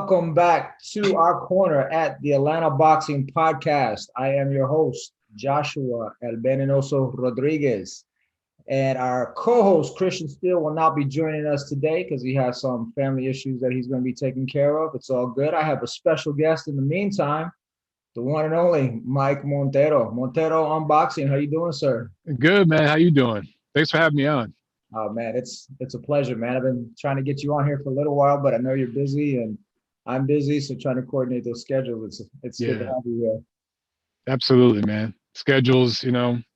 Welcome back to our corner at the Atlanta Boxing Podcast. I am your host, Joshua El Venenoso Rodriguez. And our co-host, Christian Steele, will not be joining us today because he has some family issues that he's going to be taking care of. It's all good. I have a special guest in the meantime, the one and only Mike Montero. Montero Unboxing. How you doing, sir? Good, man. How you doing? Thanks for having me on. Oh, man, it's a pleasure, man. I've been trying to get you on here for a little while, but I know you're busy and I'm busy, so trying to coordinate those schedules. It's good to have you here. Absolutely, man. Schedules,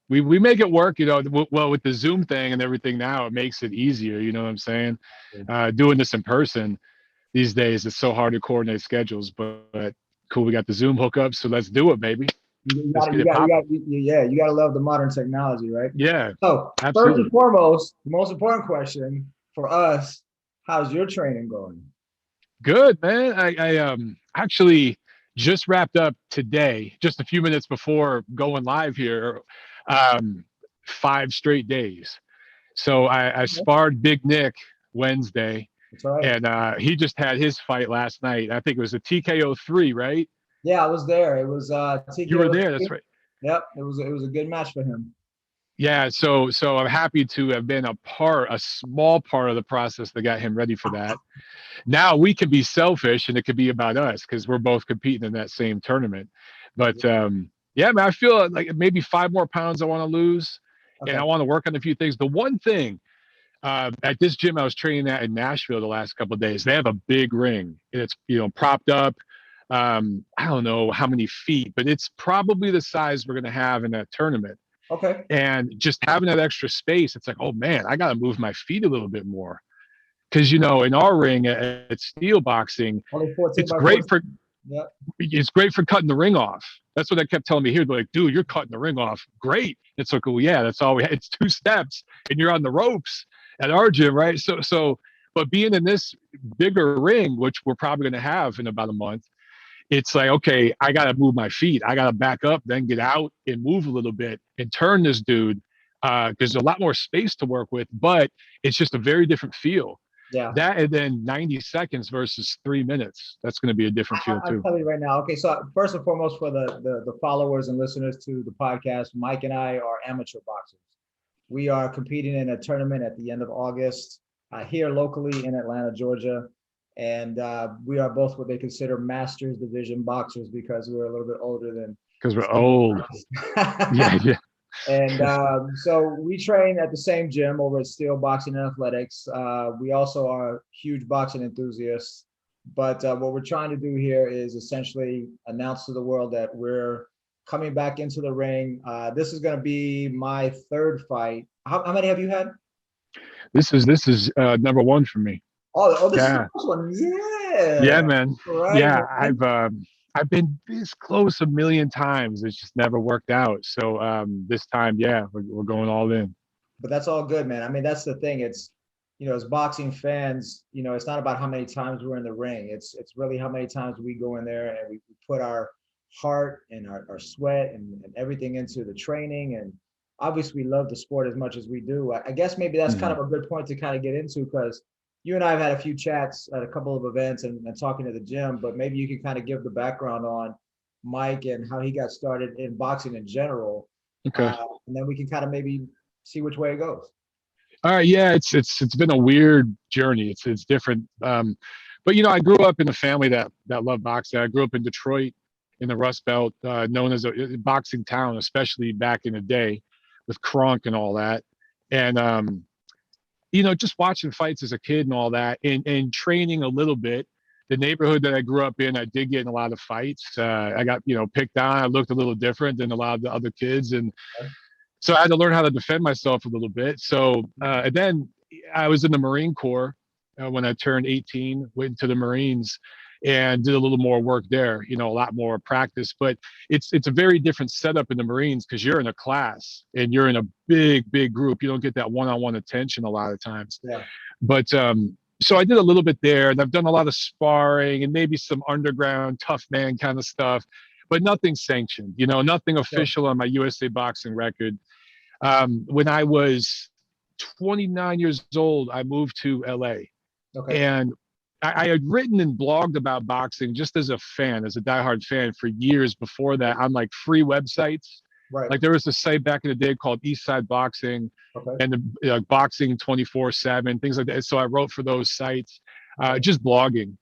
we make it work, well, with the Zoom thing and everything now, it makes it easier, you know what I'm saying? Doing this in person these days, it's so hard to coordinate schedules, but cool, we got the Zoom hookup, so let's do it, baby. You gotta love the modern technology, right? Yeah. So absolutely. First and foremost, the most important question for us, how's your training going? Good, man. I actually just wrapped up today, just a few minutes before going live here, 5 straight days. So I sparred Big Nick Wednesday. That's right. And he just had his fight last night. I think it was a TKO 3, right? Yeah, I was there. It was TKO. You were there, that's right. Yep, it was a good match for him. Yeah, so I'm happy to have been a small part of the process that got him ready for that. Now we can be selfish and it could be about us because we're both competing in that same tournament. But yeah, man, I feel like maybe 5 more pounds I want to lose. Okay. And I want to work on a few things. The one thing at this gym I was training at in Nashville the last couple of days, they have a big ring and it's propped up. I don't know how many feet, but it's probably the size we're going to have in that tournament. Okay. And just having that extra space, it's like, oh man, I got to move my feet a little bit more. Because, in our ring at steel boxing, it's great for it's great for cutting the ring off. That's what they kept telling me here. They're like, dude, you're cutting the ring off. Great. It's like, well, yeah, that's all we have. It's 2 steps and you're on the ropes at our gym, right? So, but being in this bigger ring, which we're probably going to have in about a month, it's like, okay, I got to move my feet. I got to back up, then get out and move a little bit and turn this dude because there's a lot more space to work with, but it's just a very different feel. Yeah. That and then 90 seconds versus 3 minutes. That's going to be a different feel too. I'll tell you right now. Okay, so first and foremost for the followers and listeners to the podcast, Mike and I are amateur boxers. We are competing in a tournament at the end of August here locally in Atlanta, Georgia. And we are both what they consider Masters Division boxers because we're a little bit older than. Because we're old. Yeah. And so we train at the same gym over at Steel Boxing and Athletics. We also are huge boxing enthusiasts. But what we're trying to do here is essentially announce to the world that we're coming back into the ring. This is going to be my 3rd fight. How many have you had? This is number 1 for me. Oh, this is the first one. Yeah. Yeah, man. Right. Yeah, I've been this close a million times. It's just never worked out. So this time, yeah, we're going all in. But that's all good, man. I mean, that's the thing. It's, as boxing fans, it's not about how many times we're in the ring. It's really how many times we go in there and we put our heart and our sweat and everything into the training. And obviously we love the sport as much as we do. I guess maybe that's kind of a good point to kind of get into because you and I have had a few chats at a couple of events and talking to the gym, but maybe you can kind of give the background on Mike and how he got started in boxing in general. Okay. And then we can kind of maybe see which way it goes. All right. Yeah, it's been a weird journey. It's different. But I grew up in a family that loved boxing. I grew up in Detroit in the Rust Belt, known as a boxing town, especially back in the day with Kronk and all that. And just watching fights as a kid and all that and training a little bit. The neighborhood that I grew up in, I did get in a lot of fights. I got, picked on. I looked a little different than a lot of the other kids. And so I had to learn how to defend myself a little bit. So, and then I was in the Marine Corps when I turned 18, went into the Marines and did a little more work there, a lot more practice. But it's a very different setup in the Marines because you're in a class and you're in a big group. You don't get that one-on-one attention a lot of times. Yeah. But so I did a little bit there and I've done a lot of sparring and maybe some underground tough man kind of stuff, but nothing sanctioned, nothing official on my USA boxing record. When I was 29 years old, I moved to LA. Okay. And I had written and blogged about boxing just as a fan, as a diehard fan for years before that on like free websites. Right. Like there was a site back in the day called Eastside Boxing Okay. and the Boxing 24/7, things like that. So I wrote for those sites, Okay. just blogging.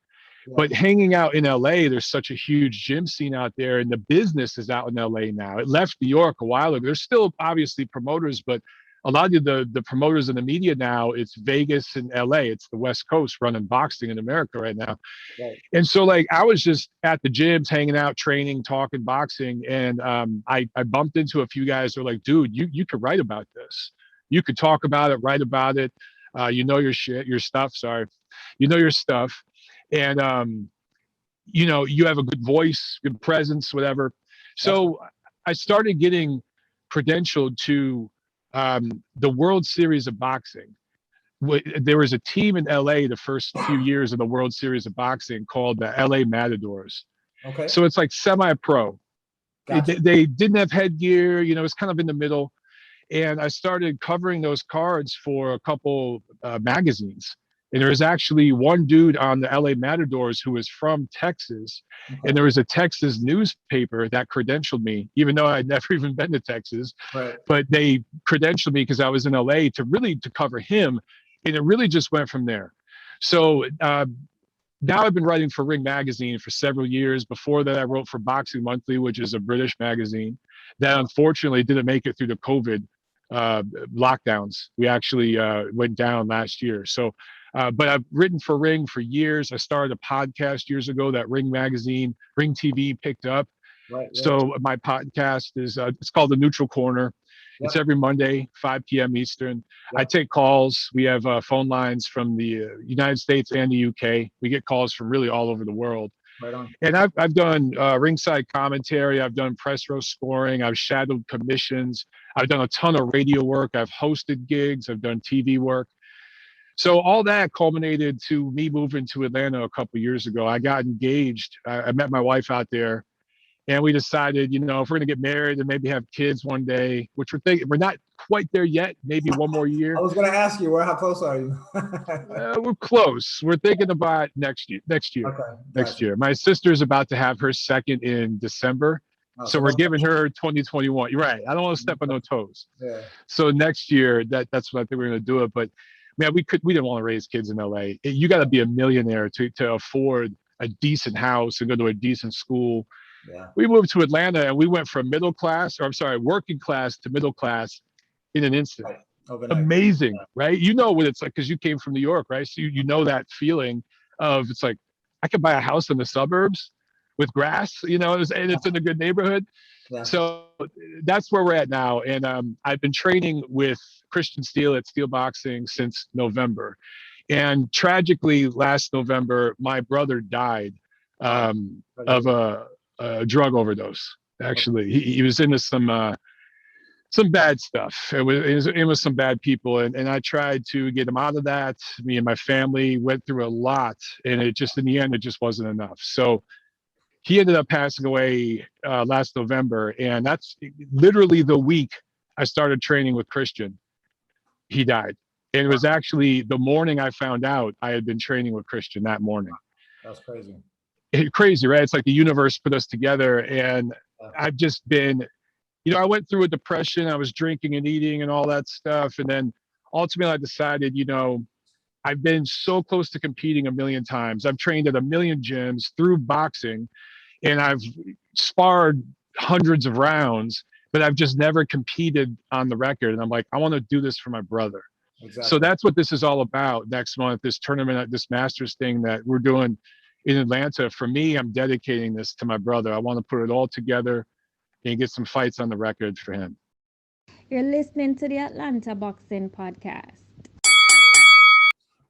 Yeah. But hanging out in LA, there's such a huge gym scene out there, and the business is out in LA now. It left New York a while ago. There's still obviously promoters, but a lot of the promoters in the media now, it's Vegas and LA. It's the West Coast running boxing in America right now. Right. And so like I was just at the gyms, hanging out, training, talking boxing, and I bumped into a few guys who were like, dude, you could write about this. You could talk about it, write about it. You know your shit, your stuff. Sorry, you know your stuff, and you know you have a good voice, good presence, whatever. So I started getting credentialed to the World Series of Boxing. There was a team in LA the first few years of the World Series of Boxing called the LA Matadors. Okay. So it's like semi-pro. Gotcha. They didn't have headgear, you know, it's kind of in the middle. And I started covering those cards for a couple magazines. And there was actually one dude on the LA Matadors who was from Texas. Okay. And there was a Texas newspaper that credentialed me, even though I'd never even been to Texas. Right. But they credentialed me because I was in LA to cover him. And it really just went from there. So now I've been writing for Ring Magazine for several years. Before that, I wrote for Boxing Monthly, which is a British magazine that unfortunately didn't make it through the COVID lockdowns. We actually went down last year. So, but I've written for Ring for years. I started a podcast years ago that Ring Magazine, RingTV picked up. Right. So my podcast is, it's called The Neutral Corner. Yep. It's every Monday, 5 p.m. Eastern. Yep. I take calls. We have phone lines from the United States and the UK. We get calls from really all over the world. Right on. And I've done ringside commentary. I've done press row scoring. I've shadowed commissions. I've done a ton of radio work. I've hosted gigs. I've done TV work. So all that culminated to me moving to Atlanta a couple of years ago. I got engaged. I met my wife out there. And we decided, you know, if we're going to get married and maybe have kids one day, which we're thinking, we're not quite there yet, maybe one more year. I was going to ask you, how close are you? We're close. We're thinking about next year. Okay, next year. My sister's about to have her second in December. So we're giving her 2021. You're right. I don't want to step on no toes. Yeah. So next year, that's what I think we're going to do it. But man, we didn't want to raise kids in LA. You got to be a millionaire to afford a decent house and go to a decent school. Yeah. We moved to Atlanta and we went from working class to middle class in an instant. Right. Overnight. Amazing, right? You know what it's like because you came from New York, right? So you know that feeling of it's like I could buy a house in the suburbs with grass, you know, and it's in a good neighborhood. Yeah. So that's where we're at now. And I've been training with Christian Steele at Steel Boxing since November. And tragically, last November, my brother died of a drug overdose. Actually, he was into some bad stuff. It was some bad people, and I tried to get him out of that. Me and my family went through a lot, and it just in the end, it just wasn't enough. So he ended up passing away last November, and that's literally the week I started training with Christian. He died, and it was actually the morning I found out I had been training with Christian that morning. That's crazy. Crazy, right? It's like the universe put us together, and I've just been, you know, I went through a depression. I was drinking and eating and all that stuff, and then ultimately I decided, you know, I've been so close to competing a million times. I've trained at a million gyms through boxing, and I've sparred hundreds of rounds, but I've just never competed on the record. And I'm like, I want to do this for my brother. Exactly. So that's what this is all about next month, this tournament, this Masters thing that we're doing in Atlanta. For me, I'm dedicating this to my brother. I want to put it all together and get some fights on the record for him. You're listening to the Atlanta Boxing Podcast.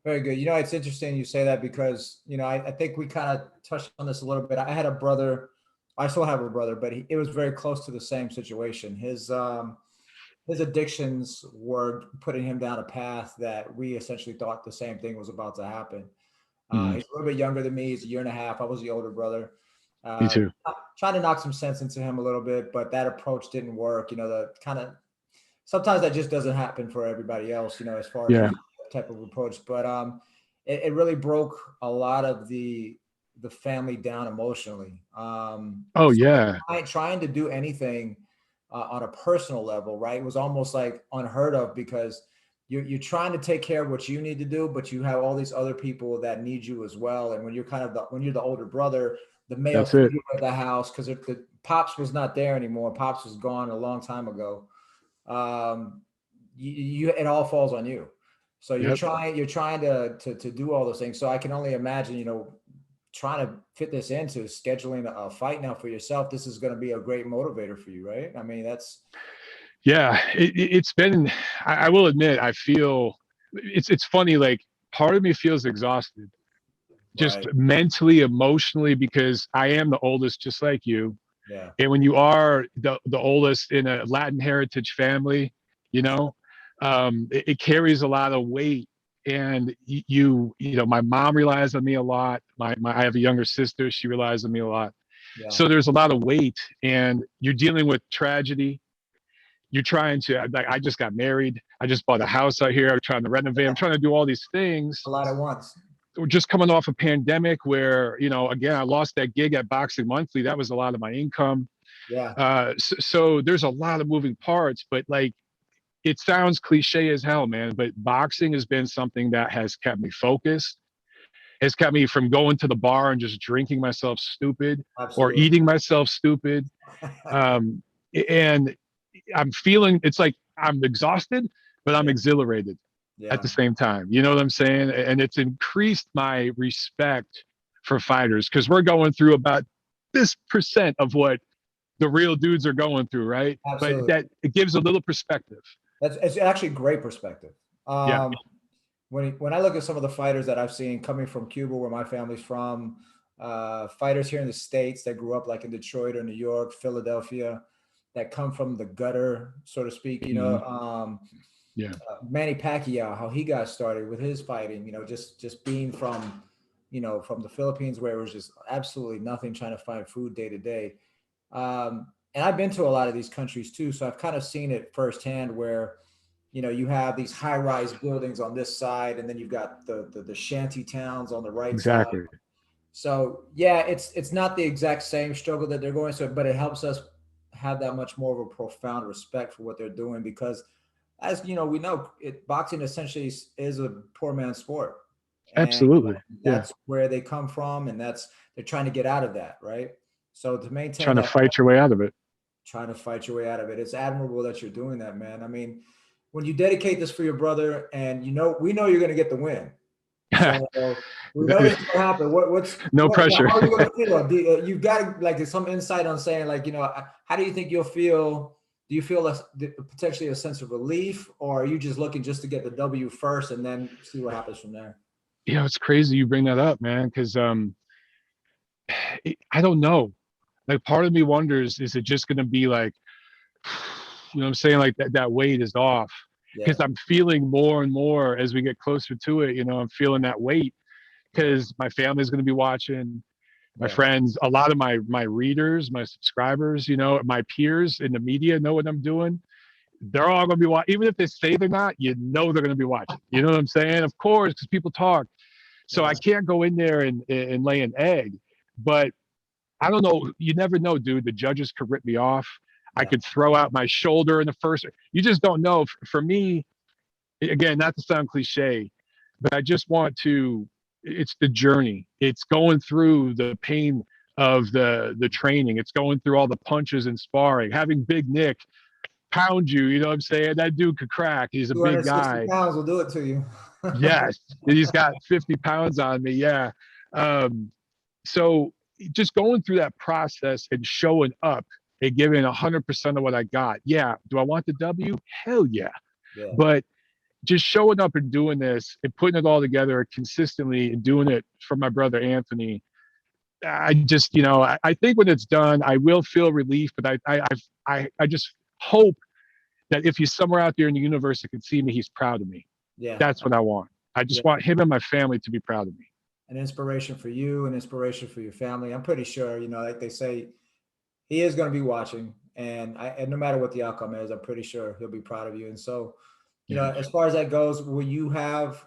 Very good. You know, it's interesting you say that because, you know, I think we kind of touched on this a little bit. I had a brother, I still have a brother, but it was very close to the same situation. His addictions were putting him down a path that we essentially thought the same thing was about to happen. He's a little bit younger than me. He's a year and a half. I was the older brother. Me too. Trying to knock some sense into him a little bit, but that approach didn't work. You know, the kind of sometimes that just doesn't happen for everybody else, you know, as far as that type of approach. But it really broke a lot of the family down emotionally. Oh So yeah, trying to do anything on a personal level, right, was almost like unheard of because you're trying to take care of what you need to do, but you have all these other people that need you as well. And when you're kind of when you're the older brother, the male that's it. figure of the house, because the pops was not there anymore. Pops was gone a long time ago. Um, it all falls on you. So Yep. you're trying to do all those things. So I can only imagine, trying to fit this into scheduling a fight now for yourself. This is going to be a great motivator for you, right? I mean, that's Yeah, it's been. I will admit, I feel it's funny. Like part of me feels exhausted, just right. mentally, emotionally, because I am the oldest, just like you. Yeah, And when you are the oldest in a Latin heritage family, you know, it carries a lot of weight. And my mom relies on me a lot. I have a younger sister; she relies on me a lot. yeah, So there's a lot of weight, and you're dealing with tragedy. You're trying to, like, I just got married. I just bought a house out here. I'm trying to renovate. I'm trying to do all these things. a lot at once. We're just coming off a pandemic where, again, I lost that gig at Boxing Monthly. That was a lot of my income. Yeah, So there's a lot of moving parts, but like, it sounds cliche as hell, man, but boxing has been something that has kept me focused, has kept me from going to the bar and just drinking myself stupid or absolutely. eating myself stupid. Um, and I'm feeling, it's like I'm exhausted, but I'm Yeah, exhilarated at yeah, the same time. You know what I'm saying? And it's increased my respect for fighters because we're going through about this percent of what the real dudes are going through, right? But absolutely. that it gives a little perspective. That's it's actually great perspective. Yeah, When I look at some of the fighters that I've seen coming from Cuba, where my family's from, fighters here in the States that grew up like in Detroit or New York, Philadelphia, that come from the gutter, so to speak, mhm, yeah, Manny Pacquiao, how he got started with his fighting, just being from, from the Philippines where it was just absolutely nothing, trying to find food day to day. And I've been to a lot of these countries too, so I've kind of seen it firsthand where, you have these high-rise buildings on this side, and then you've got the shanty towns on the right side. exactly. So yeah, it's not the exact same struggle that they're going through, but it helps us have that much more of a profound respect for what they're doing because, as you know, we know boxing essentially is a poor man's sport, and Absolutely. Yeah. that's where they come from, and they're trying to get out of that, right? So to maintain Trying to that, fight your way out of it. trying to fight your way out of it, it's admirable that you're doing that, man. I mean, when you dedicate this for your brother, and we know you're going to get the win, so we know it's going to happen. No How pressure. are you going to feel? You've got like some insight on saying like, how do you think you'll feel? Do you feel potentially a sense of relief, or are you just looking just to get the W first and then see what happens from there? It's crazy you bring that up, man, because I don't know. Like part of me wonders, is it just gonna be like, what I'm saying, like that weight is off Yeah, because I'm feeling more and more as we get closer to it. I'm feeling that weight yeah, because my family's gonna be watching, my yeah, friends, a lot of my readers, my subscribers, my peers in the media know what I'm doing. They're all gonna be watching, even if they say they're not. They're gonna be watching. You know what I'm saying? Of course, because people talk. So I yeah, can't go in there and lay an egg, but I don't know. You never know, dude. The judges could rip me off. I yeah, could throw out my shoulder in the first. You just don't know. For me, again, not to sound cliche, but I just want to. It's the journey. It's going through the pain of the training. It's going through all the punches and sparring. Having Big Nick pound you. You know what I'm saying? That dude could crack. He's a big 260 guy. pounds will do it to you. Yes, he's got 50 pounds on me. Yeah. Um, so just going through that process and showing up and giving 100% of what I got. Yeah. Do I want the W? Hell yeah. Yeah, But just showing up and doing this and putting it all together consistently and doing it for my brother Anthony. I just, I think when it's done, I will feel relief. But I just hope that if he's somewhere out there in the universe that can see me, he's proud of me. yeah, That's what I want. I yeah. just want him and my family to be proud of me. An inspiration for you, an inspiration for your family. I'm pretty sure, like they say, he is going to be watching, and no matter what the outcome is, I'm pretty sure he'll be proud of you. And so, Yeah. as far as that goes, will you have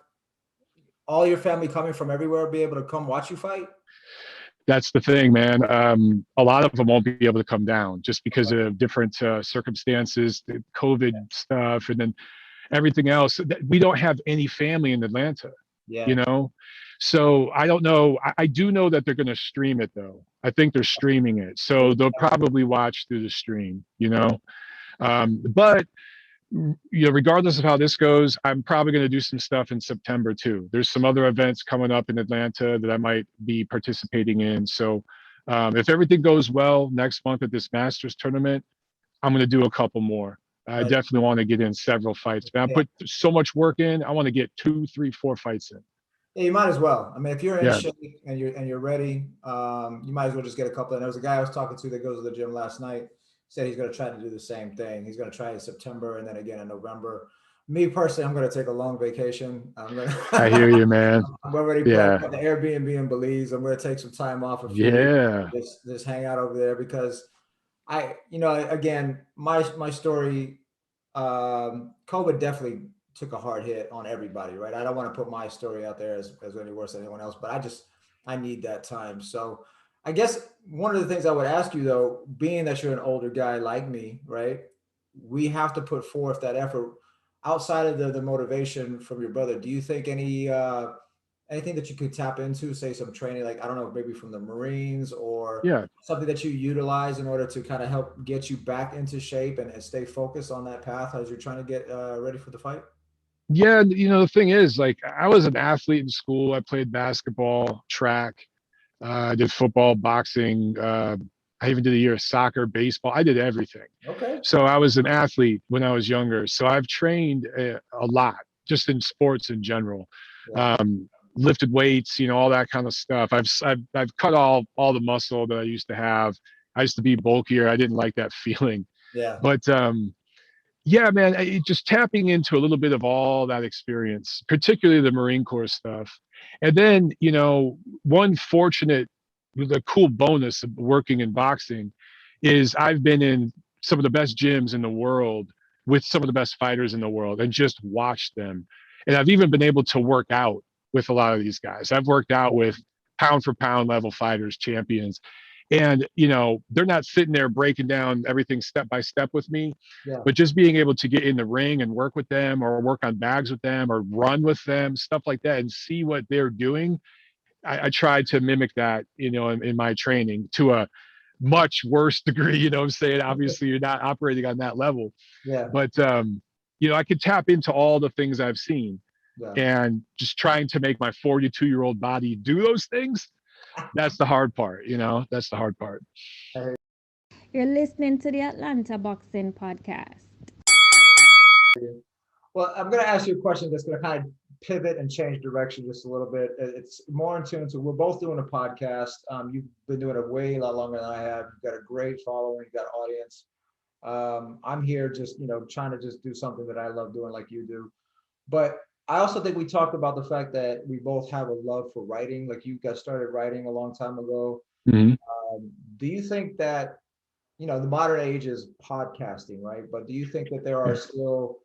all your family coming from everywhere be able to come watch you fight? That's the thing, man. A lot of them won't be able to come down just because Okay. of different circumstances, the COVID stuff, and then everything else. We don't have any family in Atlanta, you Yeah. know? So I don't know. I do know that they're going to stream it though. I think they're streaming it. So they'll probably watch through the stream, you know? But regardless of how this goes, I'm probably going to do some stuff in September too. There's some other events coming up in Atlanta that I might be participating in. So if everything goes well next month at this Masters tournament, I'm going to do a couple more. I Right. definitely want to get in several fights. Man, I Yeah. put so much work in. I want to get 2, 3, 4 fights in. Yeah, you might as well. I mean, if you're in Yeah. shape and you're ready, you might as well just get a couple. And there was a guy I was talking to that goes to the gym last night. Said he's going to try to do the same thing. He's going to try in September and then again in November. Me personally, I'm going to take a long vacation. I hear you, man. I'm already Yeah. planning the Airbnb in Belize. I'm going to take some time off, a few Yeah. weeks, just hang out over there because again, my story, COVID definitely took a hard hit on everybody, right? I don't want to put my story out there as any worse than anyone else, but I need that time. So I guess one of the things I would ask you though, being that you're an older guy like me, right? We have to put forth that effort outside of the motivation from your brother. Do you think anything that you could tap into, say some training, like, I don't know, maybe from the Marines or Yeah. something that you utilize in order to kind of help get you back into shape and stay focused on that path as you're trying to get ready for the fight? Yeah. The thing is, like, I was an athlete in school. I played basketball, track. I did football, boxing. I even did a year of soccer, baseball. I did everything. Okay. So I was an athlete when I was younger. So I've trained a lot just in sports in general. Yeah. Lifted weights, all that kind of stuff. I've cut all the muscle that I used to have. I used to be bulkier. I didn't like that feeling. Yeah. But yeah, man, just tapping into a little bit of all that experience, particularly the Marine Corps stuff. And then, the cool bonus of working in boxing is I've been in some of the best gyms in the world with some of the best fighters in the world and just watched them. And I've even been able to work out with a lot of these guys. I've worked out with pound for pound level fighters, champions. And, they're not sitting there breaking down everything step by step with me, Yeah. but just being able to get in the ring and work with them or work on bags with them or run with them, stuff like that, and see what they're doing. I tried to mimic that, in my training to a much worse degree, you know what I'm saying? Obviously, you're not operating on that level. Yeah. But, I could tap into all the things I've seen and just trying to make my 42-year-old body do those things. That's the hard part, that's the hard part. You're listening to the Atlanta Boxing Podcast. Well, I'm going to ask you a question that's going to kind of pivot and change direction just a little bit. It's more in tune to, we're both doing a podcast. You've been doing it way a lot longer than I have. You've got a great following, you've got audience. I'm here just, trying to just do something that I love doing like you do. But I also think we talked about the fact that we both have a love for writing. Like you got started writing a long time ago. Mm-hmm. Do you think that, the modern age is podcasting, right? But do you think that there are still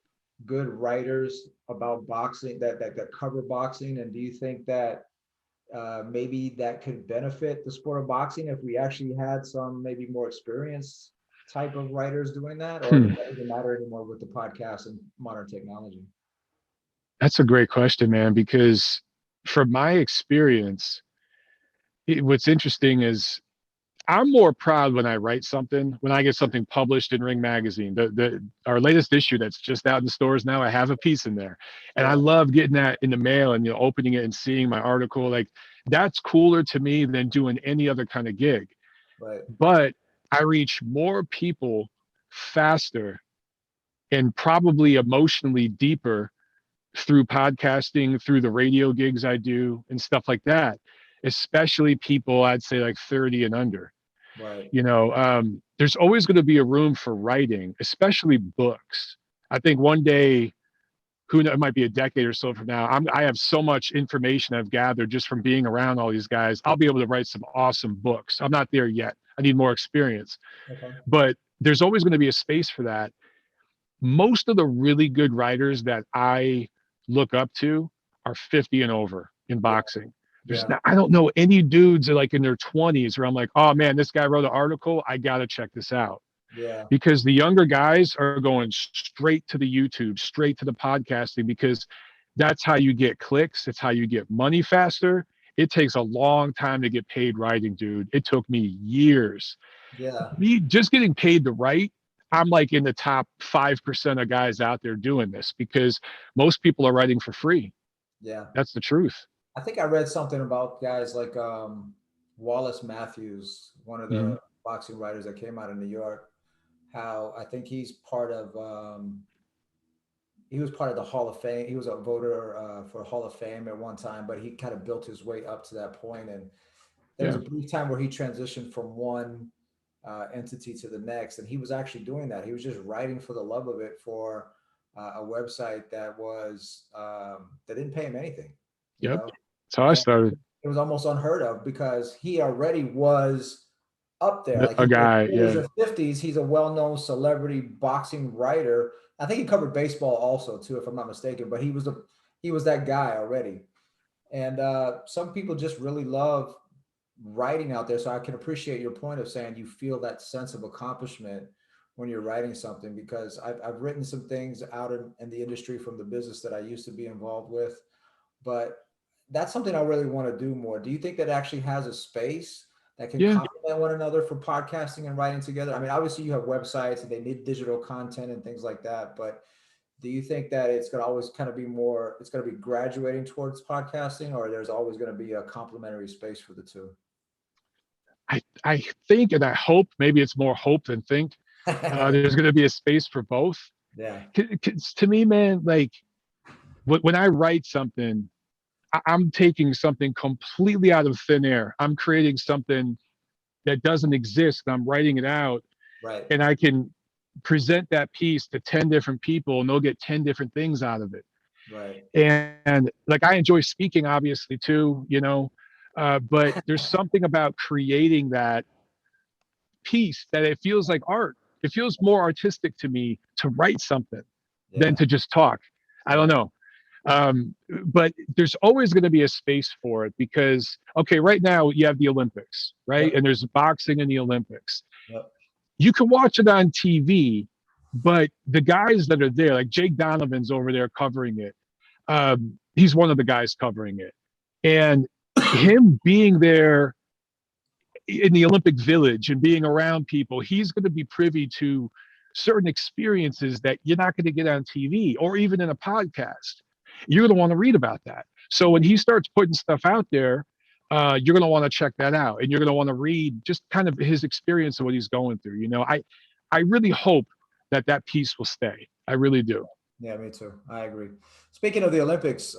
good writers about boxing that cover boxing? And do you think that maybe that could benefit the sport of boxing if we actually had some maybe more experienced type of writers doing that? Or does that even matter anymore with the podcast and modern technology? That's a great question, man, because from my experience, what's interesting is I'm more proud when I write something, when I get something published in Ring Magazine. Our latest issue that's just out in the stores now, I have a piece in there. And I love getting that in the mail and opening it and seeing my article. Like, that's cooler to me than doing any other kind of gig. Right. But I reach more people faster and probably emotionally deeper through podcasting, through the radio gigs I do and stuff like that, especially people I'd say like 30 and under. Right. There's always going to be a room for writing, especially books. I think one day, who knows, it might be a decade or so from now, I have so much information I've gathered just from being around all these guys. I'll be able to write some awesome books. I'm not there yet. I need more experience. Okay. But there's always going to be a space for that. Most of the really good writers that I look up to are 50 and over in boxing. There's Yeah. not, I don't know any dudes that like in their 20s where I'm like, oh man, this guy wrote an article. I got to check this out. Yeah. Because the younger guys are going straight to the YouTube, straight to the podcasting, because that's how you get clicks. It's how you get money faster. It takes a long time to get paid writing, dude. It took me years. Yeah. Me just getting paid to write, I'm like in the top 5% of guys out there doing this because most people are writing for free. Yeah. That's the truth. I think I read something about guys like Wallace Matthews, one of Mhm. the boxing writers that came out of New York, how I think he's part of he was part of the Hall of Fame. He was a voter for Hall of Fame at one time, but he kind of built his way up to that point. And there was Yeah. a brief time where he transitioned from one entity to the next, and he was actually doing that. He was just writing for the love of it for a website that was that didn't pay him anything. You Yep. know, That's how I and started. it was almost unheard of because he already was up there. Like A he's in guy. his 40s Yeah. or 50s. He's a well-known celebrity boxing writer. I think he covered baseball also too, if I'm not mistaken. But he was that guy already. And some people just really love writing out there. So I can appreciate your point of saying you feel that sense of accomplishment when you're writing something, because I've written some things out in the industry from the business that I used to be involved with, but that's something I really want to do more. Do you think that actually has a space that can Yeah. complement one another for podcasting and writing together? I mean, obviously you have websites and they need digital content and things like that, but do you think that it's going to always kind of be more, it's going to be graduating towards podcasting, or there's always going to be a complementary space for the two? I think and I hope, maybe it's more hope than think, there's going to be a space for both. Yeah. 'Cause to me, man, like when I write something, I'm taking something completely out of thin air. I'm creating something that doesn't exist. I'm writing it out, Right. and I can present that piece to 10 different people and they'll get 10 different things out of it. Right. And like I enjoy speaking, obviously, too, but there's something about creating that piece that it feels like art. It feels more artistic to me to write something than Yeah. to just talk. I don't know. But there's always going to be a space for it because, okay, right now you have the Olympics, right? Yep. And there's boxing in the Olympics. Yep. You can watch it on TV, but the guys that are there, like Jake Donovan's over there covering it. He's one of the guys covering it. And him being there in the Olympic Village and being around people, he's going to be privy to certain experiences that you're not going to get on TV or even in a podcast. You're going to want to read about that. So when he starts putting stuff out there, you're going to want to check that out, and you're going to want to read just kind of his experience of what he's going through. I really hope that piece will stay. I really do. Yeah, me too. I agree. Speaking of the Olympics,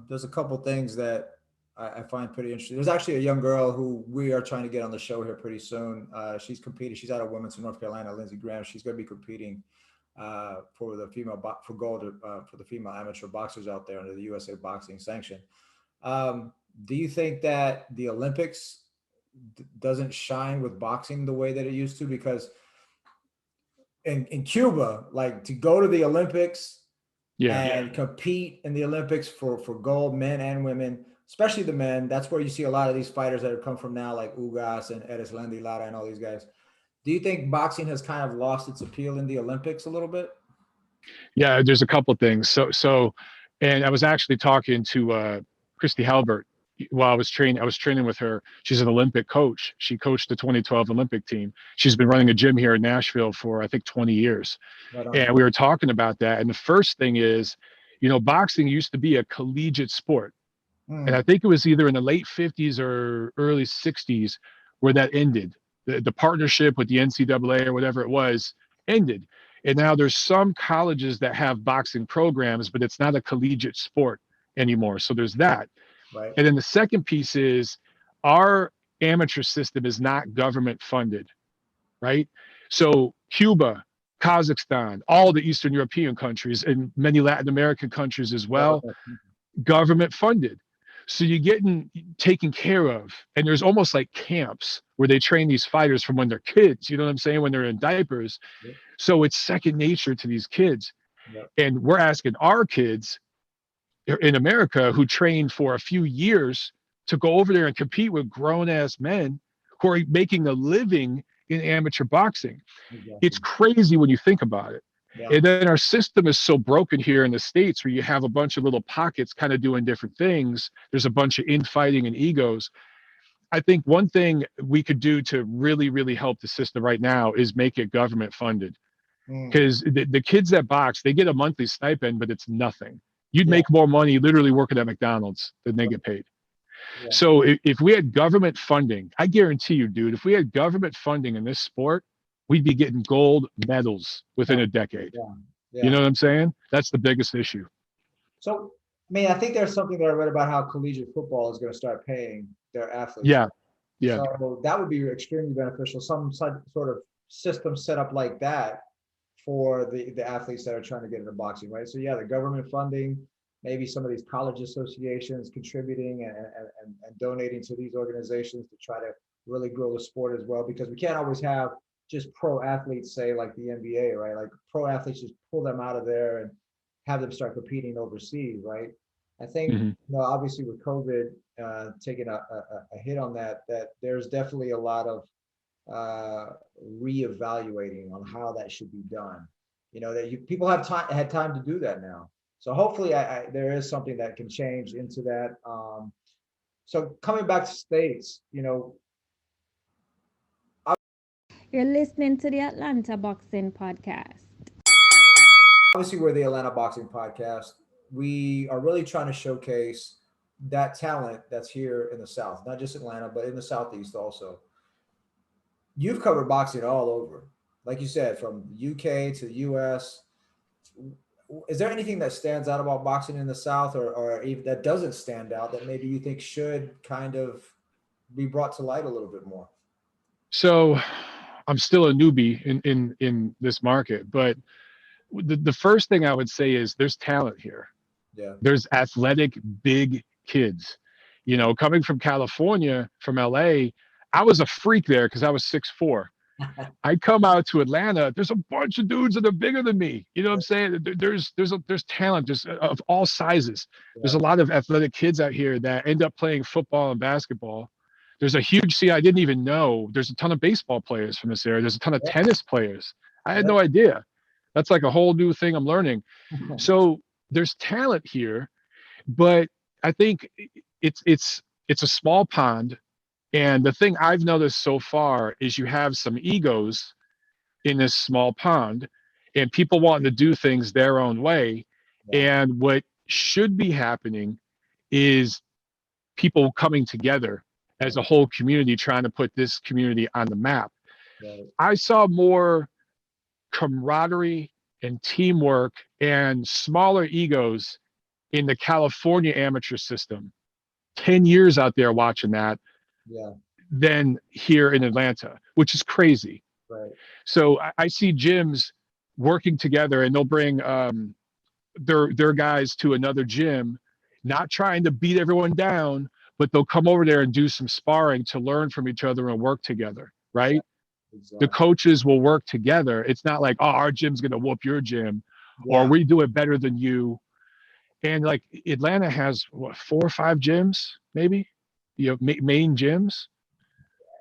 there's a couple things that I find pretty interesting. There's actually a young girl who we are trying to get on the show here pretty soon. She's competing. She's out of Wilmington, North Carolina, Lindsey Graham. She's going to be competing for the for gold for the female amateur boxers out there under the USA Boxing sanction. Do you think that the Olympics doesn't shine with boxing the way that it used to? Because in Cuba, like to go to the Olympics and compete in the Olympics for gold, men and women, especially the men, that's where you see a lot of these fighters that have come from now, like Ugas and Erislandy Lara and all these guys. Do you think boxing has kind of lost its appeal in the Olympics a little bit? Yeah, there's a couple of things. And I was actually talking to Christy Halbert while I was training with her. She's an Olympic coach. She coached the 2012 Olympic team. She's been running a gym here in Nashville for, I think, 20 years. Right on. And we were talking about that. And the first thing is, boxing used to be a collegiate sport. And I think it was either in the late 50s or early 60s where that ended. The partnership with the NCAA or whatever it was ended. And now there's some colleges that have boxing programs, but it's not a collegiate sport anymore. So there's that. Right. And then the second piece is our amateur system is not government funded, right? So Cuba, Kazakhstan, all the Eastern European countries and many Latin American countries as well, government funded. So you're getting taken care of. And there's almost like camps where they train these fighters from when they're kids, you know what I'm saying, when they're in diapers. Yep. So it's second nature to these kids. Yep. And we're asking our kids in America who train for a few years to go over there and compete with grown ass men who are making a living in amateur boxing. It's Exactly. crazy when you think about it. Yeah. And then our system is so broken here in the States where you have a bunch of little pockets kind of doing different things. There's a bunch of infighting and egos. I think one thing we could do to really, really help the system right now is make it government funded. Mm. Because the kids that box, they get a monthly stipend, but it's nothing. You'd Yeah. make more money literally working at McDonald's than they get paid. Yeah. So if we had government funding, I guarantee you, dude, if we had government funding in this sport, we'd be getting gold medals within a decade. Yeah. You Yeah. know what I'm saying? That's the biggest issue. So, I mean, I think there's something that I read about how collegiate football is going to start paying their athletes. Yeah. Yeah. So that would be extremely beneficial. Some sort of system set up like that for the athletes that are trying to get into boxing, right? So yeah, the government funding, maybe some of these college associations contributing and donating to these organizations to try to really grow the sport as well, because we can't always have just pro athletes, say like the NBA, right? Like pro athletes, just pull them out of there and have them start competing overseas, right? I think, Hmm. obviously with COVID taking a hit on that, that there's definitely a lot of reevaluating on how that should be done. That people have had time to do that now. So hopefully, there is something that can change into that. So coming back to states, You're listening to the Atlanta Boxing Podcast. obviously we're the Atlanta Boxing Podcast. We are really trying to showcase that talent that's here in the South, not just Atlanta, but in the Southeast also. You've covered boxing all over, like you said, from UK to US. Is there anything that stands out about boxing in the South, or even that doesn't stand out that maybe you think should kind of be brought to light a little bit more? So I'm still a newbie in this market, but the first thing I would say is there's talent here. Yeah. There's athletic big kids. Coming from California, from LA, I was a freak there because I was 6'4". I come out to Atlanta, there's a bunch of dudes that are bigger than me. You know what I'm saying? There's talent just of all sizes. There's Yeah. a lot of athletic kids out here that end up playing football and basketball. There's a huge I didn't even know. There's a ton of baseball players from this area. There's a ton of Yeah. tennis players. I had Yeah. no idea. That's like a whole new thing I'm learning. So there's talent here, but I think it's a small pond. And the thing I've noticed so far is you have some egos in this small pond and people wanting to do things their own way. Yeah. And what should be happening is people coming together as a whole community, trying to put this community on the map. Right. I saw more camaraderie and teamwork and smaller egos in the California amateur system. 10 years out there watching that Yeah. than here in Atlanta, which is crazy. Right. So I see gyms working together and they'll bring their guys to another gym, not trying to beat everyone down, but they'll come over there and do some sparring to learn from each other and work together, right? Exactly. The coaches will work together. It's not like, oh, our gym's going to whoop your gym, or Yeah. we do it better than you. And like Atlanta has what, 4 or 5 gyms, maybe, main gyms.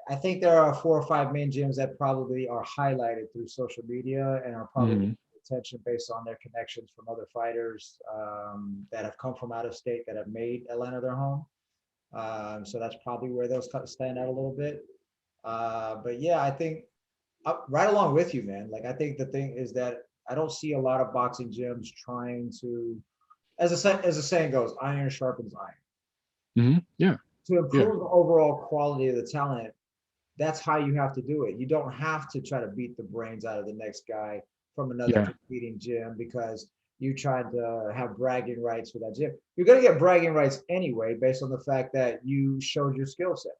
I think there are 4 or 5 main gyms that probably are highlighted through social media and are probably getting attention based on their connections from other fighters that have come from out of state that have made Atlanta their home. So that's probably where those stand out a little bit. But yeah, I think right along with you, man. Like, I think the thing is that I don't see a lot of boxing gyms trying to, as the saying goes, iron sharpens iron. Yeah. To improve the overall quality of the talent, that's how you have to do it. You don't have to try to beat the brains out of the next guy from another competing gym because you tried to have bragging rights for that gym. You're going to get bragging rights anyway, based on the fact that you showed your skill set,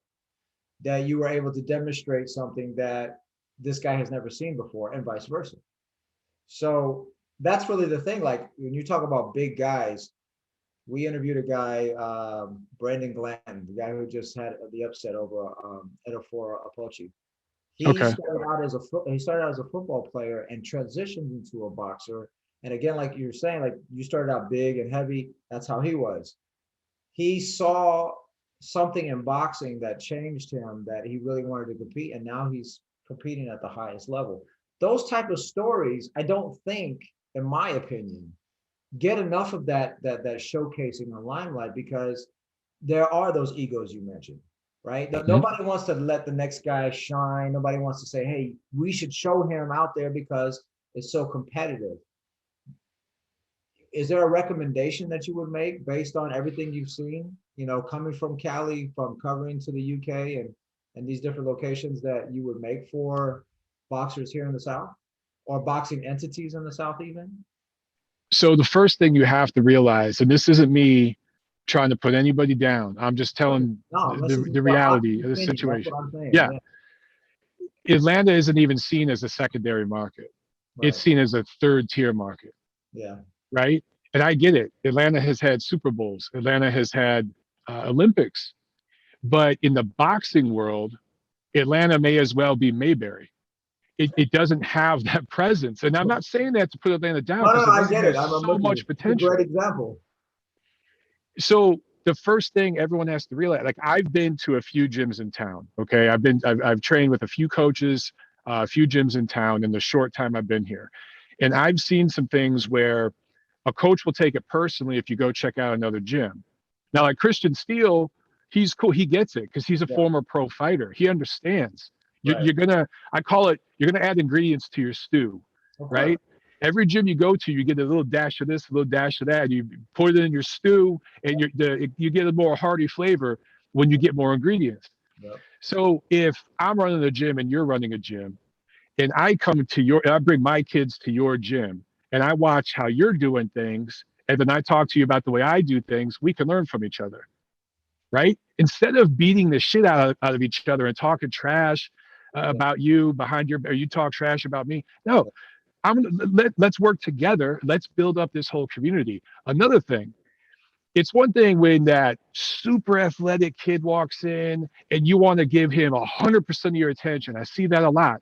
that you were able to demonstrate something that this guy has never seen before, and vice versa. So that's really the thing. Like, when you talk about big guys, we interviewed a guy, Brandon Glenn, the guy who just had the upset over Edafora Apochi. He started out as a football player and transitioned into a boxer And again, like you were saying, like you started out big and heavy. That's how he was. He saw something in boxing that changed him, that he really wanted to compete, and now he's competing at the highest level. Those type of stories, I don't think, in my opinion, get enough of that showcasing the limelight, because there are those egos you mentioned, right? Mhm. Nobody wants to let the next guy shine. Nobody wants to say, hey, we should show him out there because it's so competitive. Is there a recommendation that you would make based on everything you've seen, coming from Cali, from covering to the UK and these different locations, that you would make for boxers here in the South, or boxing entities in the South even? So the first thing you have to realize, and this isn't me trying to put anybody down, I'm just telling No, this is the the reality honest of the opinion. That's what situation. I'm saying. Yeah, Yeah, Atlanta isn't even seen as a secondary market. It's right. seen as a third tier market, Yeah, right? And I get it. Atlanta has had Super Bowls. Atlanta has had Olympics. But in the boxing world, Atlanta may as well be Mayberry. It doesn't have that presence. And I'm not saying that to put Atlanta down, no, no, because I Atlanta get it. has I'm so with you. much It's a great potential. example. So the first thing everyone has to realize, like, I've been to a few gyms in town. Okay. I've trained with a few coaches, a few gyms in town in the short time I've been here. And I've seen some things where a coach will take it personally if you go check out another gym. Now, like Christian Steele, he's cool. He gets it because he's a Yeah, former pro fighter. He understands. right. You're gonna, I call it, you're gonna add ingredients to your stew, Of course. right? Every gym you go to, you get a little dash of this, a little dash of that. You put it in your stew, and you get a more hearty flavor when you get more ingredients. Yep. So if I'm running a gym and you're running a gym, and I bring my kids to your gym, and I watch how you're doing things, and then I talk to you about the way I do things, we can learn from each other, right? Instead of beating the shit out of each other and talking trash Yeah. about you behind your, or you talk trash about me. No, let's work together. Let's build up this whole community. Another thing, it's one thing when that super athletic kid walks in and you want to give him 100% of your attention. I see that a lot.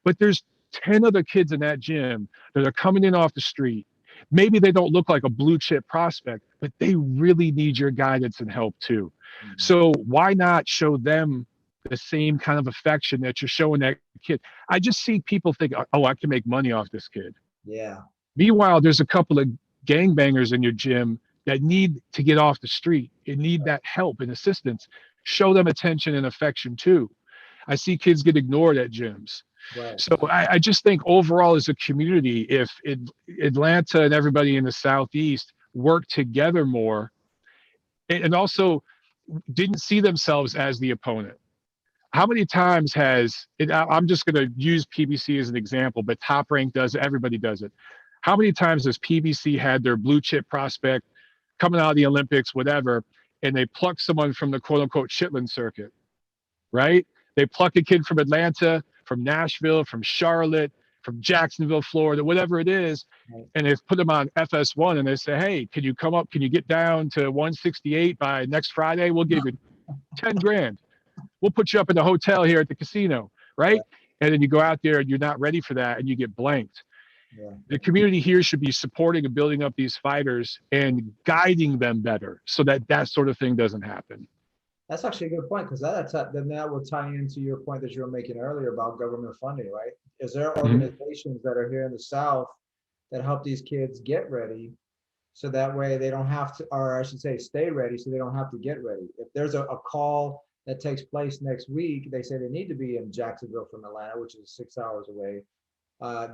But there's 10 other kids in that gym that are coming in off the street. Maybe they don't look like a blue chip prospect, but they really need your guidance and help too. Mhm. So why not show them the same kind of affection that you're showing that kid? I just see people think, oh, I can make money off this kid. Yeah. Meanwhile, there's a couple of gangbangers in your gym that need to get off the street and need that help and assistance. Show them attention and affection too. I see kids get ignored at gyms. Right. So I just think overall as a community, if Atlanta and everybody in the Southeast work together more, and also didn't see themselves as the opponent. How many times has it, I'm just going to use PBC as an example, but Top Rank does it, everybody does it. How many times has PBC had their blue chip prospect coming out of the Olympics, whatever, and they pluck someone from the quote unquote Chitlin circuit, right? They pluck a kid from Atlanta, from Nashville, from Charlotte, from Jacksonville, Florida, whatever it is, Right. and they've put them on FS1 and they say, hey, can you come up? Can you get down to 168 by next Friday? We'll give you 10 grand. We'll put you up in the hotel here at the casino, Yeah. right? And then you go out there and you're not ready for that and you get blanked. Yeah. The community here should be supporting and building up these fighters and guiding them better so that that sort of thing doesn't happen. That's actually a good point, because then that will tie into your point that you were making earlier about government funding, right? Is there Mhm. organizations that are here in the South that help these kids get ready, so that way they don't have to, or I should say, stay ready so they don't have to get ready? If there's a call that takes place next week, they say they need to be in Jacksonville from Atlanta, which is 6 hours away.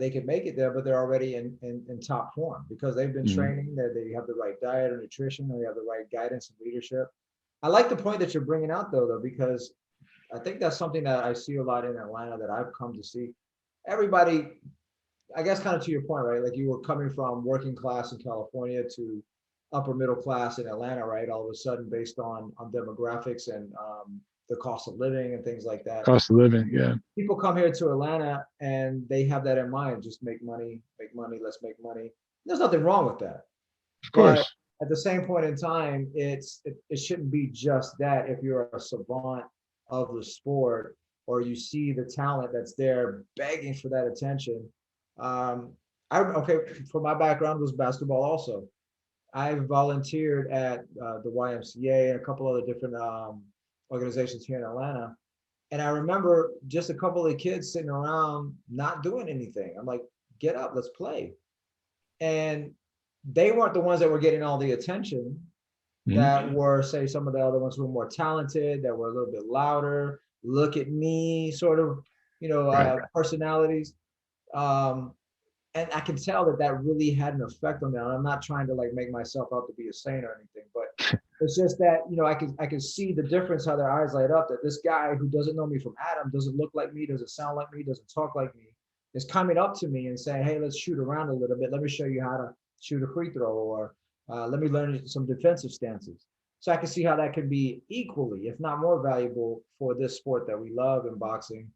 They can make it there, but they're already in top form because they've been Mhm. training, that they have the right diet or nutrition, or they have the right guidance and leadership. I like the point that you're bringing out though, because I think that's something that I see a lot in Atlanta that I've come to see. Everybody, I guess, kind of to your point, right? Like, you were coming from working class in California to upper middle class in Atlanta, right? All of a sudden, based on demographics and the cost of living and things like that. Cost of living, yeah. People come here to Atlanta and they have that in mind: just make money, let's make money. There's nothing wrong with that. Of But course. at the same point in time, it shouldn't be just that. If you're a savant of the sport, or you see the talent that's there begging for that attention, um, Okay, for my background was basketball also. I volunteered at the YMCA and a couple other different organizations here in Atlanta. And I remember just a couple of kids sitting around not doing anything. I'm like, get up, let's play. And they weren't the ones that were getting all the attention. Mhm. That were, say, some of the other ones who were more talented, that were a little bit louder, look at me sort of, Right. personalities. Um, and I can tell that that really had an effect on them. I'm not trying to like make myself out to be a saint or anything, but it's just that, I can see the difference, how their eyes light up, that this guy who doesn't know me from Adam, doesn't look like me, doesn't sound like me, doesn't talk like me, is coming up to me and saying, hey, let's shoot around a little bit. Let me show you how to shoot a free throw, or let me learn some defensive stances. So I can see how that can be equally, if not more valuable for this sport that we love in boxing.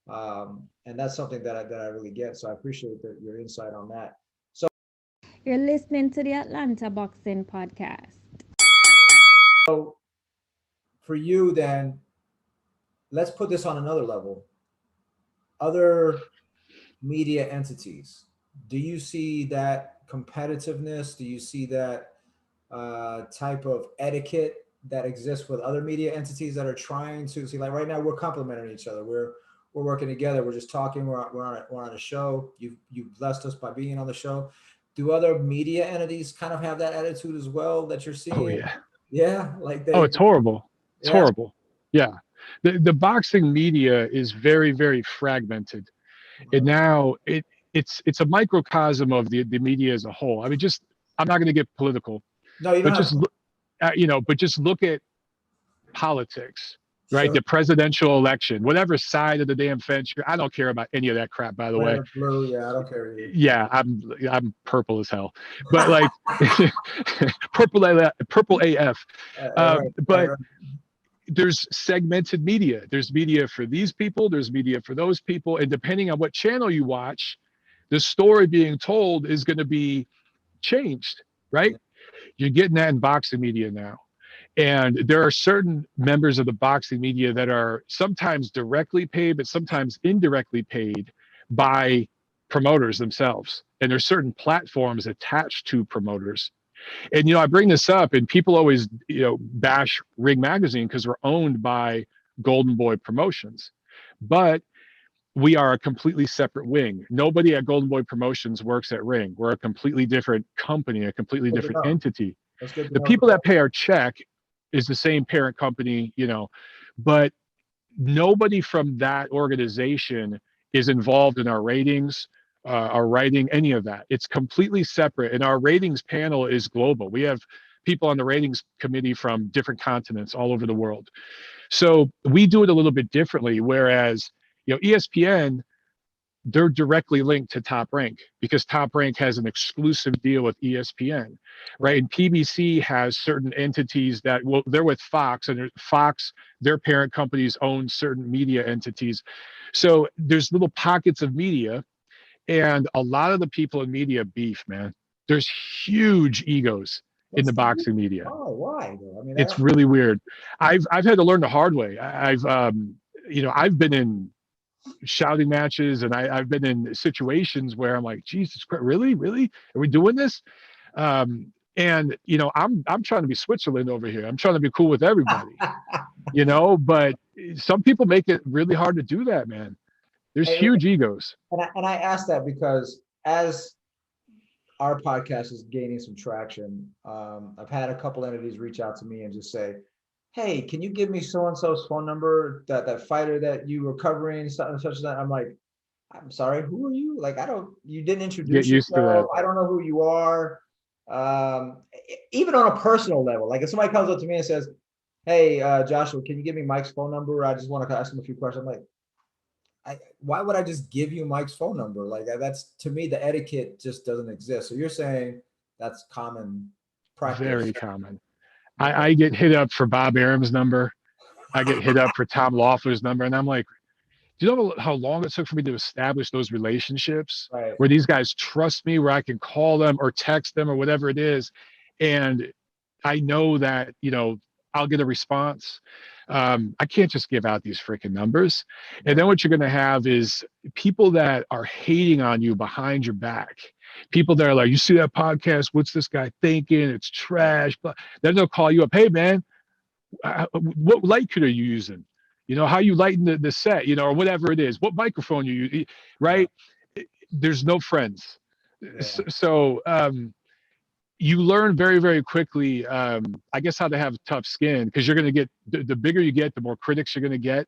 And that's something that I really get. So I appreciate your insight on that. You're listening to the Atlanta Boxing Podcast. So for you then, let's put this on another level. Other media entities, do you see that competitiveness? Do you see that type of etiquette that exists with other media entities that are trying to see, like right now we're complementing each other, we're working together, we're just talking, we're on a show, you've blessed us by being on the show. Do other media entities kind of have that attitude as well that you're Oh seeing? yeah. Yeah, like Oh, they, it's horrible. It's yeah, horrible. Yeah. The boxing media is very, very fragmented. And now it's a microcosm of the media as a whole. I mean, just I'm not going to get political, no, you don't but have to. just look at politics, right? Sure. The presidential election, whatever side of the damn fence I don't care about any of that crap, by the Red way. or blue, yeah, I don't care either. Yeah, I'm purple as hell, but like purple AF. Right, But right. there's segmented media. There's media for these people, there's media for those people, and depending on what channel you watch, the story being told is going to be changed, right? Yeah. You're getting that in boxing media now. And there are certain members of the boxing media that are sometimes directly paid, but sometimes indirectly paid by promoters themselves. And there's certain platforms attached to promoters. And, I bring this up and people always, bash Ring Magazine because we're owned by Golden Boy Promotions. But we are a completely separate wing. Nobody at Golden Boy Promotions works at Ring. We're a completely different company, a completely Good to different know. entity. That's good to The know. people that pay our check is the same parent company, but nobody from that organization is involved in our ratings, our writing, any of that. It's completely separate. And our ratings panel is global. We have people on the ratings committee from different continents all over the world. So we do it a little bit differently. Whereas, ESPN, they're directly linked to Top Rank because Top Rank has an exclusive deal with ESPN, right? And PBC has certain entities that, well, they're with Fox, and Fox, their parent companies own certain media entities. So there's little pockets of media, and a lot of the people in media beef, man. There's huge egos in What's the the boxing media. Oh, why though? I mean, It's really weird. I've had to learn the hard way. I've been in shouting matches, and I've been in situations where I'm like, Jesus Christ, really? Are we doing this? And I'm trying to be Switzerland over here. I'm trying to be cool with everybody, but some people make it really hard to do that, man. There's Hey, huge egos. and I asked that because as our podcast is gaining some traction, I've had a couple entities reach out to me and just say, hey, can you give me so-and-so's phone number, that fighter that you were covering, such and such that? I'm like, I'm sorry, who are you? Like, you didn't introduce Get used to yourself. that. I don't know who you are. Even on a personal level, like if somebody comes up to me and says, hey, Joshua, can you give me Mike's phone number? I just want to ask him a few questions. I'm like, why would I just give you Mike's phone number? Like, that's, to me, the etiquette just doesn't exist. So you're saying that's common practice. Very common. I get hit up for Bob Arum's number. I get hit up for Tom Loeffler's number. And I'm like, do you know how long it took for me to establish those relationships, Right. where these guys trust me, where I can call them or text them or whatever it is. And I know that, I'll get a response. I can't just give out these freaking numbers. And then what you're going to have is people that are hating on you behind your back. People that are like, you see that podcast? What's this guy thinking? It's trash. But then they'll call you up. Hey, man, what light kit are you using? You know, how you lighting the set, you know, or whatever it is, what microphone you use, right? There's no friends. Yeah. So you learn very, very quickly, I guess, how to have tough skin, because you're going to get, the bigger you get, the more critics you're going to get.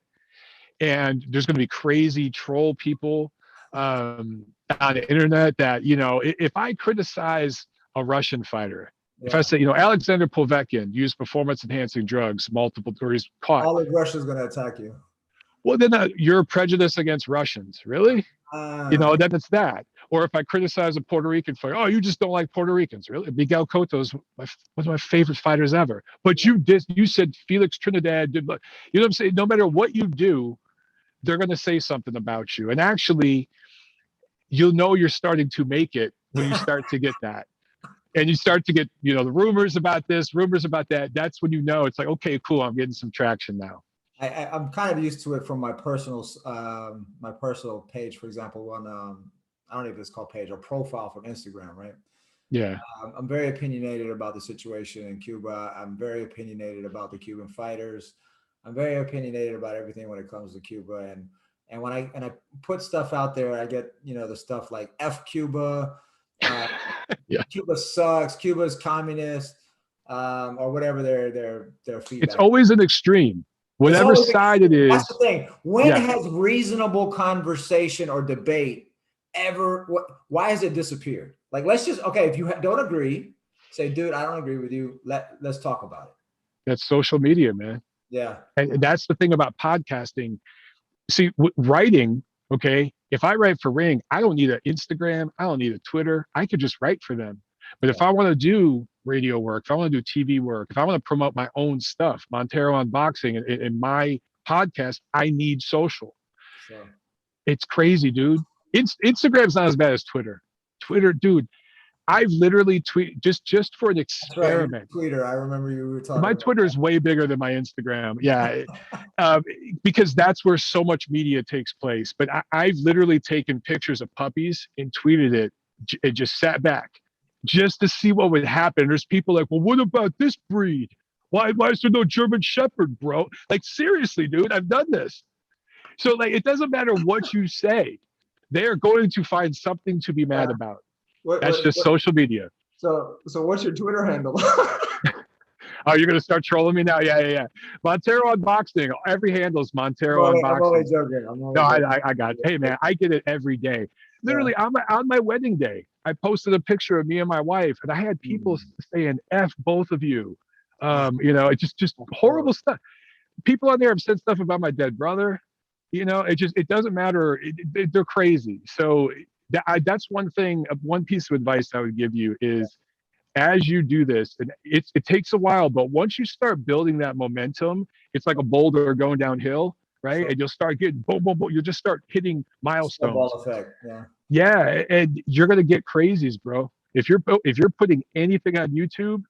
And there's going to be crazy troll people on the internet that, you know, if I criticize a Russian fighter, if I say, you know, Alexander Povetkin used performance enhancing drugs multiple, or he's caught. All of Russia's going to attack you. Well, then you're prejudiced against Russians. Really? You know, then it's that. Or if I criticize a Puerto Rican fighter, oh, you just don't like Puerto Ricans. Really? Miguel Cotto is one of my favorite fighters ever. But you said Felix Trinidad did, you know what I'm saying? No matter what you do, they're going to say something about you. And actually, you'll know you're starting to make it when you start to get that. And you start to get, you know, the rumors about this, rumors about that. That's when you know it's like, okay, cool, I'm getting some traction now. I'm kind of used to it from my personal page, for example, on I don't know if it's called page or profile from Instagram, right? Yeah. I'm very opinionated about the situation in Cuba. I'm very opinionated about the Cuban fighters. I'm very opinionated about everything when it comes to Cuba. And when I put stuff out there, I get, you know, the stuff like F Cuba, Cuba sucks, Cuba's communist, or whatever their feedback. It's always an extreme. Whatever side it is. That's the thing. When has reasonable conversation or debate ever, why has it disappeared? Like, let's just, okay, if you don't agree, say, dude, I don't agree with you. Let's talk about it. That's social media, man. Yeah. And that's the thing about podcasting. See, writing, okay, if I write for Ring, I don't need an Instagram. I don't need a Twitter. I could just write for them. But if I want to do radio work, if I want to do TV work, if I want to promote my own stuff, Montero Unboxing and my podcast, I need social. Sure. It's crazy, dude. Instagram's not as bad as Twitter. Twitter, dude, I've literally tweeted just for an experiment. That's right, Twitter, I remember you were talking. My Twitter is way bigger than my Instagram. Yeah, because that's where so much media takes place. But I've literally taken pictures of puppies and tweeted it and just sat back just to see what would happen. There's people like, well, what about this breed? Why is there no German Shepherd, bro? Like, seriously, dude, I've done this. So, like, it doesn't matter what you say. They are going to find something to be mad about. That's just social media. So what's your Twitter handle? Oh, you're going to start trolling me now? Yeah. Montero Unboxing. Every handle is Montero Unboxing. I'm only joking. I got it. Hey, man, I get it every day. Literally, on my wedding day, I posted a picture of me and my wife, and I had people saying, F both of you. You know, it's just horrible stuff. People on there have said stuff about my dead brother. You know, it doesn't matter. They're crazy. So that's one piece of advice I would give you is, as you do this, and it takes a while, but once you start building that momentum, it's like a boulder going downhill, right? Sure. And you'll start getting boom, boom, boom. You'll just start hitting milestones. Snowball effect. Yeah, and you're gonna get crazies, bro. If you're putting anything on YouTube,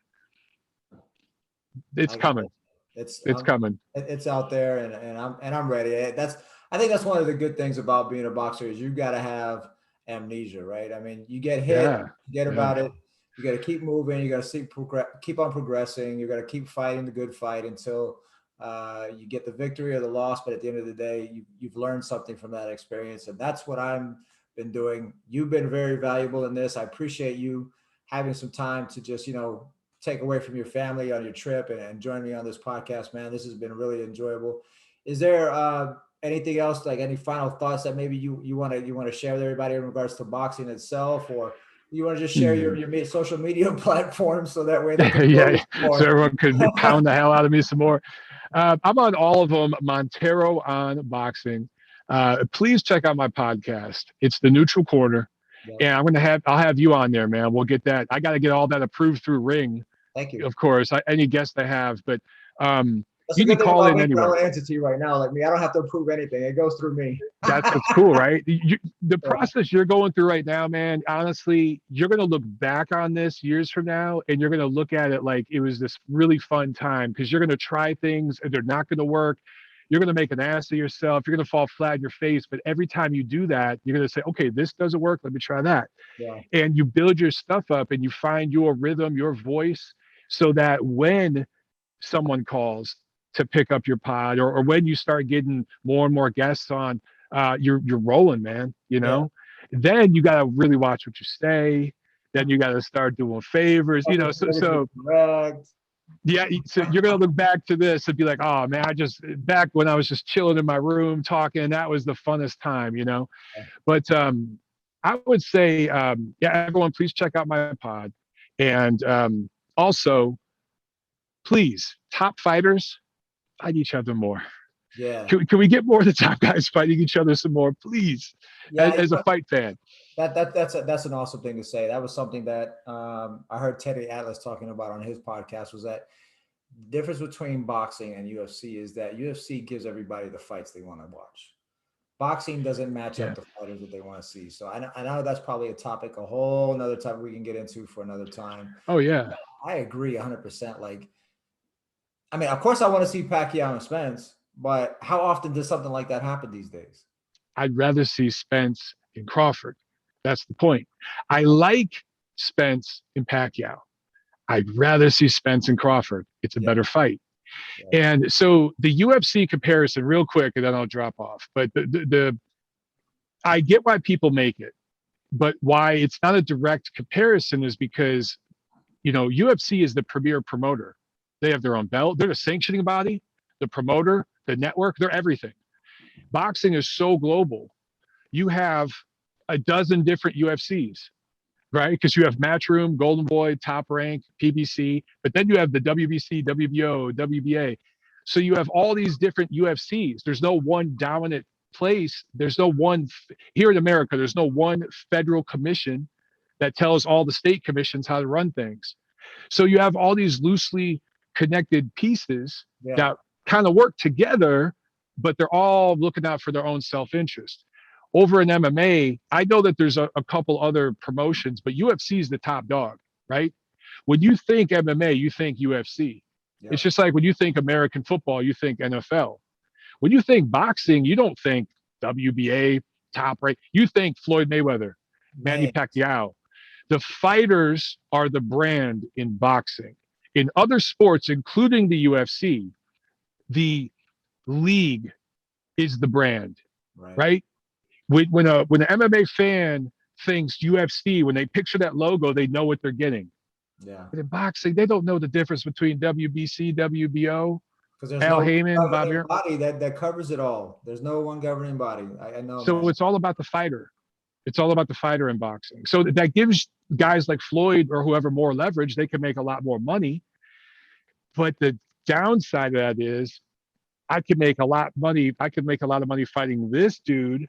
it's coming. It's coming. It's out there, and I'm ready. I think that's one of the good things about being a boxer is you got to have amnesia, right? I mean, you get hit, forget about it. You got to keep moving. You got to keep on progressing. You got to keep fighting the good fight until you get the victory or the loss. But at the end of the day, you've learned something from that experience, and that's what I've been doing. You've been very valuable in this. I appreciate you having some time to just, you know, take away from your family on your trip and join me on this podcast, man. This has been really enjoyable. Is there anything else, like any final thoughts that maybe you want to share with everybody in regards to boxing itself, or you want to just share your social media platforms so that way they can so everyone could pound the hell out of me some more. I'm on all of them. Montero Unboxing. Please check out my podcast. It's The Neutral Corner. And I'll have you on there, man. We'll get that. I got to get all that approved through Ring. Thank you. Of course, any guest I have, but you can call in anywhere. Entity right now, like me, I don't have to approve anything. It goes through me. That's cool, right? The process you're going through right now, man. Honestly, you're gonna look back on this years from now, and you're gonna look at it like it was this really fun time because you're gonna try things and they're not gonna work. you're going to make an ass of yourself. You're going to fall flat in your face. But every time you do that, you're going to say, okay, this doesn't work. Let me try that. Yeah. And you build your stuff up and you find your rhythm, your voice, so that when someone calls to pick up your pod, or when you start getting more and more guests on, you're rolling, man, you know. Then you got to really watch what you say. Then you got to start doing favors, you know. So yeah, so you're gonna look back to this and be like, oh man, back when I was just chilling in my room talking, that was the funnest time, you know. But I would say, yeah, everyone, please check out my pod, and also, please, top fighters, fight each other more. Yeah. Can we get more of the top guys fighting each other some more, please? Yeah, as a fight fan. That's an awesome thing to say. That was something that I heard Teddy Atlas talking about on his podcast, was that the difference between boxing and UFC is that UFC gives everybody the fights they want to watch. Boxing doesn't match up the fighters that they want to see. So I know that's probably a topic, a whole another topic we can get into for another time. Oh yeah. I agree 100%. Like, I mean, of course I want to see Pacquiao and Spence, but how often does something like that happen these days? I'd rather see Spence and Crawford. That's the point. I like Spence and Pacquiao. I'd rather see Spence and Crawford. It's a better fight. Yeah. And so the UFC comparison, real quick, and then I'll drop off. But I get why people make it, but why it's not a direct comparison is because, you know, UFC is the premier promoter. They have their own belt. They're the sanctioning body, the promoter, the network. They're everything. Boxing is so global. You have a dozen different UFCs, right? Because you have Matchroom, Golden Boy, Top Rank, PBC, but then you have the WBC, WBO, WBA. So you have all these different UFCs. There's no one dominant place. There's no one, here in America, there's no one federal commission that tells all the state commissions how to run things. So you have all these loosely connected pieces that kind of work together, but they're all looking out for their own self-interest. Over in MMA, I know that there's a couple other promotions, but UFC is the top dog, right? When you think MMA, you think UFC. Yeah. It's just like when you think American football, you think NFL. When you think boxing, you don't think WBA, Top Rank. You think Floyd Mayweather, Manny Pacquiao. The fighters are the brand in boxing. In other sports, including the UFC, the league is the brand, right? When an MMA fan thinks UFC, when they picture that logo, they know what they're getting. Yeah. But in boxing, they don't know the difference between WBC, WBO. Because there's no Heyman, body that covers it all. There's no one governing body. I know. So man, it's all about the fighter. It's all about the fighter in boxing. So that gives guys like Floyd or whoever more leverage. They can make a lot more money. But the downside of that is, I can make a lot of money. I could make a lot of money fighting this dude.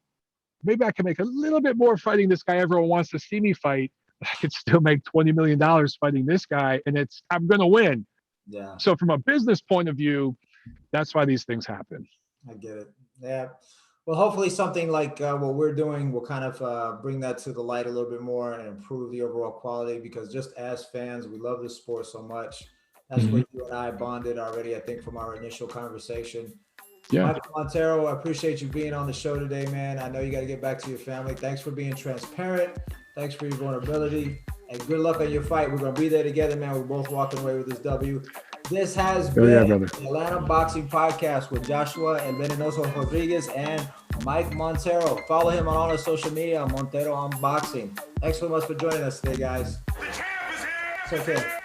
Maybe I can make a little bit more fighting this guy everyone wants to see me fight. I could still make $20 million fighting this guy, and I'm going to win. Yeah. So from a business point of view, that's why these things happen. I get it. Yeah. Well, hopefully something like what we're doing will kind of bring that to the light a little bit more and improve the overall quality, because just as fans, we love this sport so much. That's where you and I bonded already, I think, from our initial conversation. Yeah. Michael Montero, I appreciate you being on the show today, man. I know you got to get back to your family. Thanks for being transparent. Thanks for your vulnerability. And good luck on your fight. We're going to be there together, man. We're both walking away with this W. This has been the Atlanta Boxing Podcast with Joshua and Venenoso Rodriguez and Mike Montero. Follow him on all his social media on Montero on Boxing. Thanks so much for joining us today, guys. It's okay.